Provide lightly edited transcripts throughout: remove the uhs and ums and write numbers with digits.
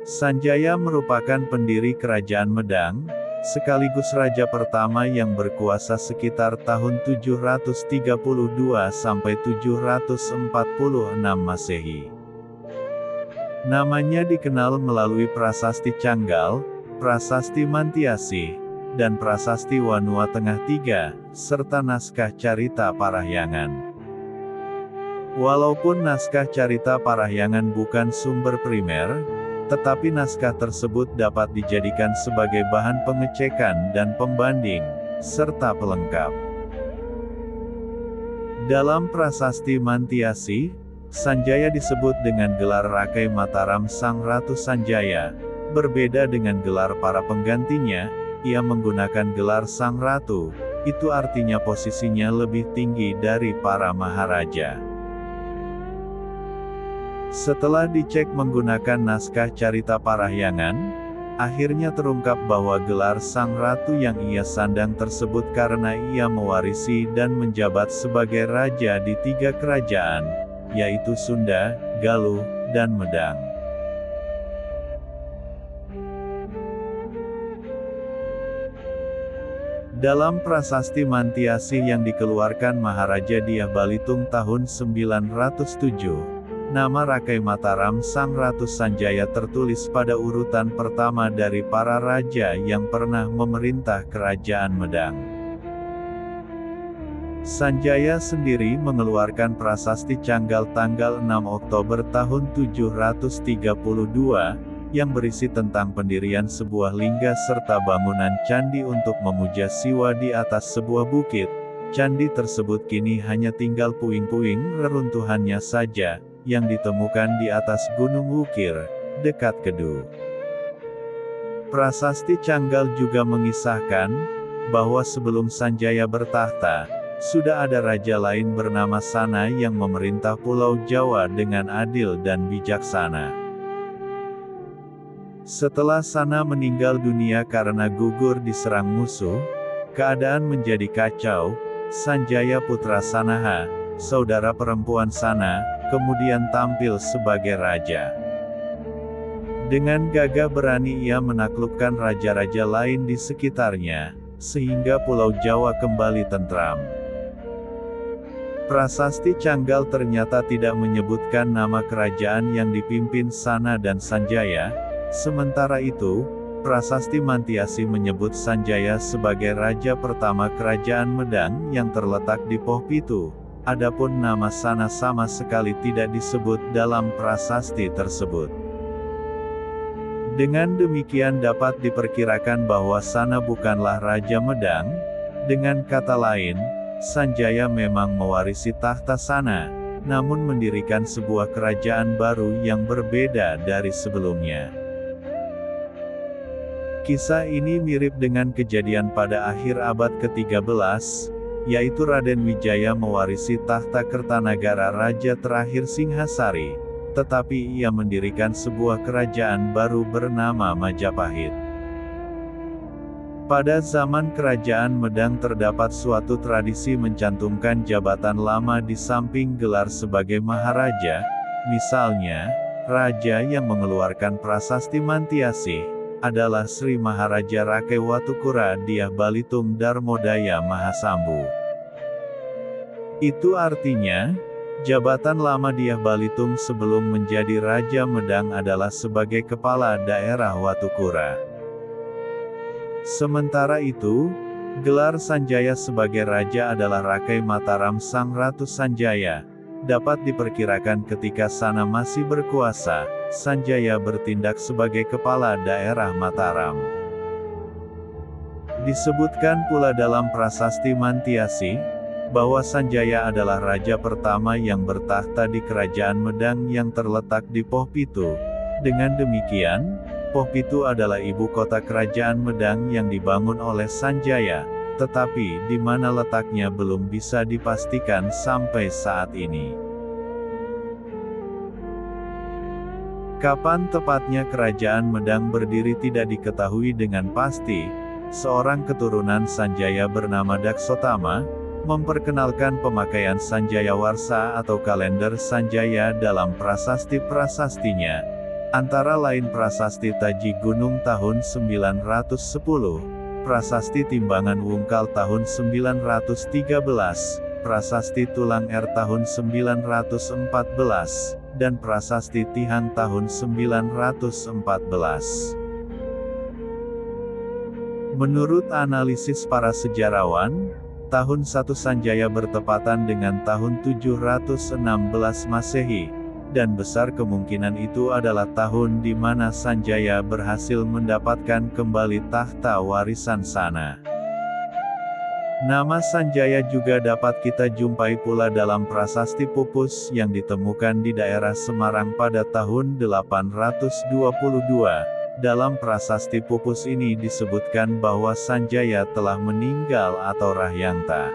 Sanjaya merupakan pendiri kerajaan Medang, sekaligus raja pertama yang berkuasa sekitar tahun 732 sampai 746 Masehi. Namanya dikenal melalui Prasasti Canggal, Prasasti Mantiasih, dan Prasasti Wanua Tengah III, serta naskah Carita Parahyangan. Walaupun naskah Carita Parahyangan bukan sumber primer, tetapi naskah tersebut dapat dijadikan sebagai bahan pengecekan dan pembanding, serta pelengkap. Dalam Prasasti Mantiasih, Sanjaya disebut dengan gelar Rakai Mataram Sang Ratu Sanjaya. Berbeda dengan gelar para penggantinya, ia menggunakan gelar Sang Ratu, itu artinya posisinya lebih tinggi dari para maharaja. Setelah dicek menggunakan naskah Carita Parahyangan, akhirnya terungkap bahwa gelar Sang Ratu yang ia sandang tersebut karena ia mewarisi dan menjabat sebagai raja di 3 kerajaan, yaitu Sunda, Galuh, dan Medang. Dalam Prasasti Mantiasih yang dikeluarkan Maharaja Dyah Balitung tahun 907, nama Rakai Mataram Sang Ratu Sanjaya tertulis pada urutan pertama dari para raja yang pernah memerintah kerajaan Medang. Sanjaya sendiri mengeluarkan Prasasti Canggal tanggal 6 Oktober tahun 732, yang berisi tentang pendirian sebuah lingga serta bangunan candi untuk memuja Siwa di atas sebuah bukit. Candi tersebut kini hanya tinggal puing-puing reruntuhannya saja, yang ditemukan di atas Gunung Wukir, dekat Kedu. Prasasti Canggal juga mengisahkan, bahwa sebelum Sanjaya bertahta, sudah ada raja lain bernama Sana yang memerintah Pulau Jawa dengan adil dan bijaksana. Setelah Sana meninggal dunia karena gugur diserang musuh, keadaan menjadi kacau. Sanjaya putra Sanaha, saudara perempuan Sana, kemudian tampil sebagai raja. Dengan gagah berani ia menaklukkan raja-raja lain di sekitarnya, sehingga Pulau Jawa kembali tentram. Prasasti Canggal ternyata tidak menyebutkan nama kerajaan yang dipimpin Sana dan Sanjaya. Sementara itu, Prasasti Mantiasih menyebut Sanjaya sebagai raja pertama kerajaan Medang yang terletak di Pohpitu. Adapun nama Sana sama sekali tidak disebut dalam prasasti tersebut. Dengan demikian dapat diperkirakan bahwa Sana bukanlah Raja Medang. Dengan kata lain, Sanjaya memang mewarisi tahta Sana, namun mendirikan sebuah kerajaan baru yang berbeda dari sebelumnya. Kisah ini mirip dengan kejadian pada akhir abad ke-13, yaitu Raden Wijaya mewarisi tahta Kertanagara Raja terakhir Singhasari, tetapi ia mendirikan sebuah kerajaan baru bernama Majapahit. Pada zaman kerajaan Medang terdapat suatu tradisi mencantumkan jabatan lama di samping gelar sebagai maharaja. Misalnya, raja yang mengeluarkan Prasasti Mantiasih adalah Sri Maharaja Rakai Watukura Dyah Balitung Darmodaya Mahasambu. Itu artinya, jabatan lama Dyah Balitung sebelum menjadi Raja Medang adalah sebagai Kepala Daerah Watukura. Sementara itu, gelar Sanjaya sebagai raja adalah Rakai Mataram Sang Ratu Sanjaya. Dapat diperkirakan ketika Sana masih berkuasa, Sanjaya bertindak sebagai kepala daerah Mataram. Disebutkan pula dalam Prasasti Mantiasih, bahwa Sanjaya adalah raja pertama yang bertahta di kerajaan Medang yang terletak di Pohpitu. Dengan demikian, Pohpitu adalah ibu kota kerajaan Medang yang dibangun oleh Sanjaya, tetapi di mana letaknya belum bisa dipastikan sampai saat ini. Kapan tepatnya kerajaan Medang berdiri tidak diketahui dengan pasti. Seorang keturunan Sanjaya bernama Daksotama memperkenalkan pemakaian Sanjaya Warsa atau kalender Sanjaya dalam prasasti-prasastinya. Antara lain Prasasti Taji Gunung tahun 910, Prasasti Timbangan Wungkal tahun 913, Prasasti Tulang tahun 914, dan Prasasti Tihang tahun 914. Menurut analisis para sejarawan, tahun 1 Sanjaya bertepatan dengan tahun 716 Masehi, dan besar kemungkinan itu adalah tahun di mana Sanjaya berhasil mendapatkan kembali tahta warisan sana. Nama Sanjaya juga dapat kita jumpai pula dalam Prasasti Pupus yang ditemukan di daerah Semarang pada tahun 822. Dalam Prasasti Pupus ini disebutkan bahwa Sanjaya telah meninggal atau Rahyangta.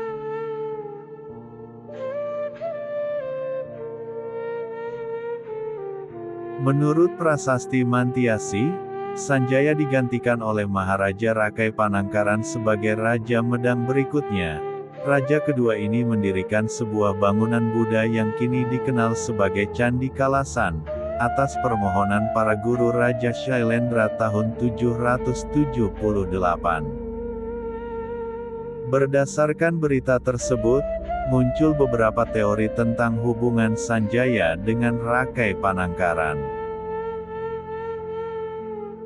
Menurut Prasasti Mantiasi, Sanjaya digantikan oleh Maharaja Rakai Panangkaran sebagai Raja Medang berikutnya. Raja kedua ini mendirikan sebuah bangunan Buddha yang kini dikenal sebagai Candi Kalasan, atas permohonan para guru Raja Shailendra tahun 778. Berdasarkan berita tersebut, muncul beberapa teori tentang hubungan Sanjaya dengan Rakai Panangkaran.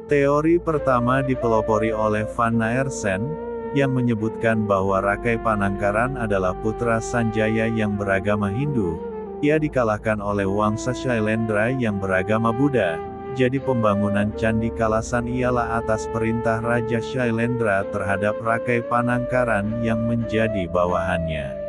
Teori pertama dipelopori oleh Van Naersen, yang menyebutkan bahwa Rakai Panangkaran adalah putra Sanjaya yang beragama Hindu. Ia dikalahkan oleh Wangsa Shailendra yang beragama Buddha. Jadi pembangunan Candi Kalasan ialah atas perintah Raja Shailendra terhadap Rakai Panangkaran yang menjadi bawahannya.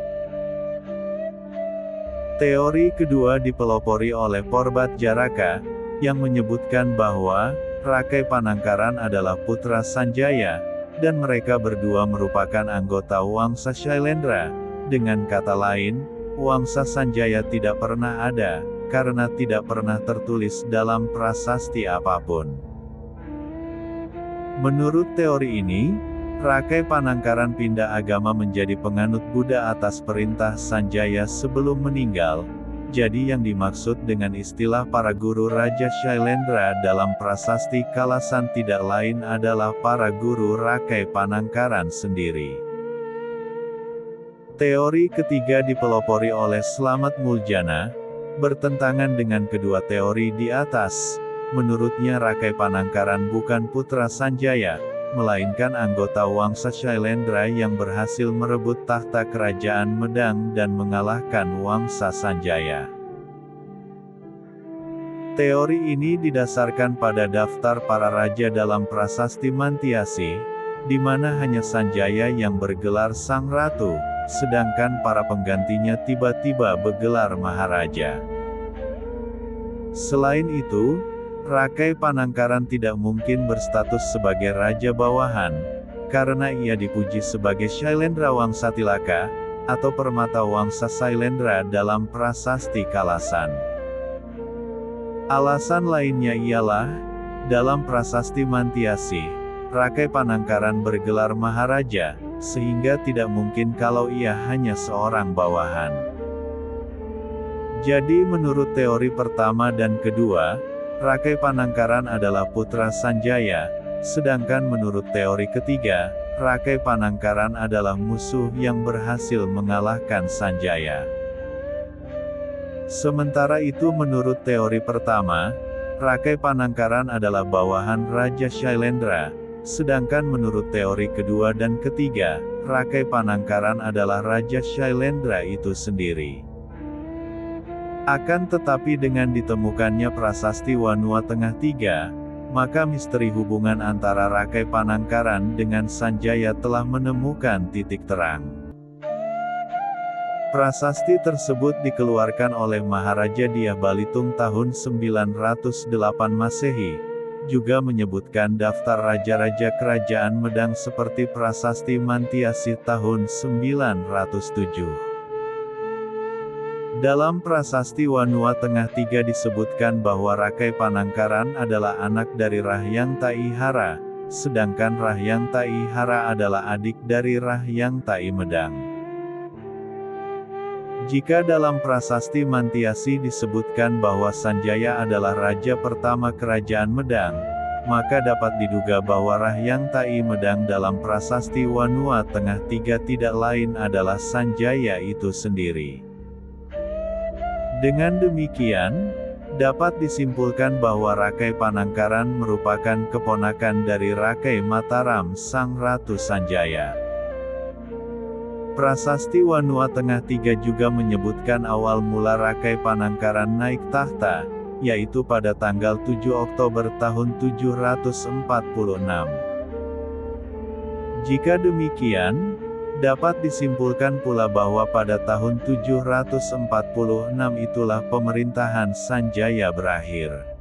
Teori kedua dipelopori oleh Porbat Jaraka, yang menyebutkan bahwa Rakai Panangkaran adalah putra Sanjaya, dan mereka berdua merupakan anggota Wangsa Shailendra. Dengan kata lain, Wangsa Sanjaya tidak pernah ada, karena tidak pernah tertulis dalam prasasti apapun. Menurut teori ini, Rakai Panangkaran pindah agama menjadi penganut Buddha atas perintah Sanjaya sebelum meninggal. Jadi yang dimaksud dengan istilah para guru Raja Shailendra dalam prasasti Kalasan tidak lain adalah para guru Rakai Panangkaran sendiri. Teori ketiga dipelopori oleh Slamet Muljana, bertentangan dengan kedua teori di atas. Menurutnya Rakai Panangkaran bukan putra Sanjaya, melainkan anggota Wangsa Shailendra yang berhasil merebut tahta kerajaan Medang dan mengalahkan Wangsa Sanjaya. Teori ini didasarkan pada daftar para raja dalam Prasasti Mantiasi, di mana hanya Sanjaya yang bergelar Sang Ratu, sedangkan para penggantinya tiba-tiba bergelar Maharaja. Selain itu, Rakai Panangkaran tidak mungkin berstatus sebagai raja bawahan, karena ia dipuji sebagai Shailendra Wangsa Tilaka, atau permata Wangsa Shailendra dalam Prasasti Kalasan. Alasan lainnya ialah, dalam Prasasti Mantiasi, Rakai Panangkaran bergelar Maharaja, sehingga tidak mungkin kalau ia hanya seorang bawahan. Jadi menurut teori pertama dan kedua, Rakai Panangkaran adalah putra Sanjaya, sedangkan menurut teori ketiga, Rakai Panangkaran adalah musuh yang berhasil mengalahkan Sanjaya. Sementara itu menurut teori pertama, Rakai Panangkaran adalah bawahan Raja Shailendra, sedangkan menurut teori kedua dan ketiga, Rakai Panangkaran adalah Raja Shailendra itu sendiri. Akan tetapi dengan ditemukannya Prasasti Wanua Tengah 3, maka misteri hubungan antara Rakai Panangkaran dengan Sanjaya telah menemukan titik terang. Prasasti tersebut dikeluarkan oleh Maharaja Dyah Balitung tahun 908 Masehi, juga menyebutkan daftar raja-raja kerajaan Medang seperti Prasasti Mantiasi tahun 907. Dalam Prasasti Wanua Tengah 3 disebutkan bahwa Rakai Panangkaran adalah anak dari Rahyangta Ihara, sedangkan Rahyangta Ihara adalah adik dari Rahyangta Medang. Jika dalam prasasti Mantiasi disebutkan bahwa Sanjaya adalah raja pertama kerajaan Medang, maka dapat diduga bahwa Rahyang Tai Medang dalam prasasti Wanua Tengah III tidak lain adalah Sanjaya itu sendiri. Dengan demikian, dapat disimpulkan bahwa Rakai Panangkaran merupakan keponakan dari Rakai Mataram Sang Ratu Sanjaya. Prasasti Wanua Tengah III juga menyebutkan awal mula Rakai Panangkaran naik tahta, yaitu pada tanggal 7 Oktober tahun 746. Jika demikian, dapat disimpulkan pula bahwa pada tahun 746 itulah pemerintahan Sanjaya berakhir.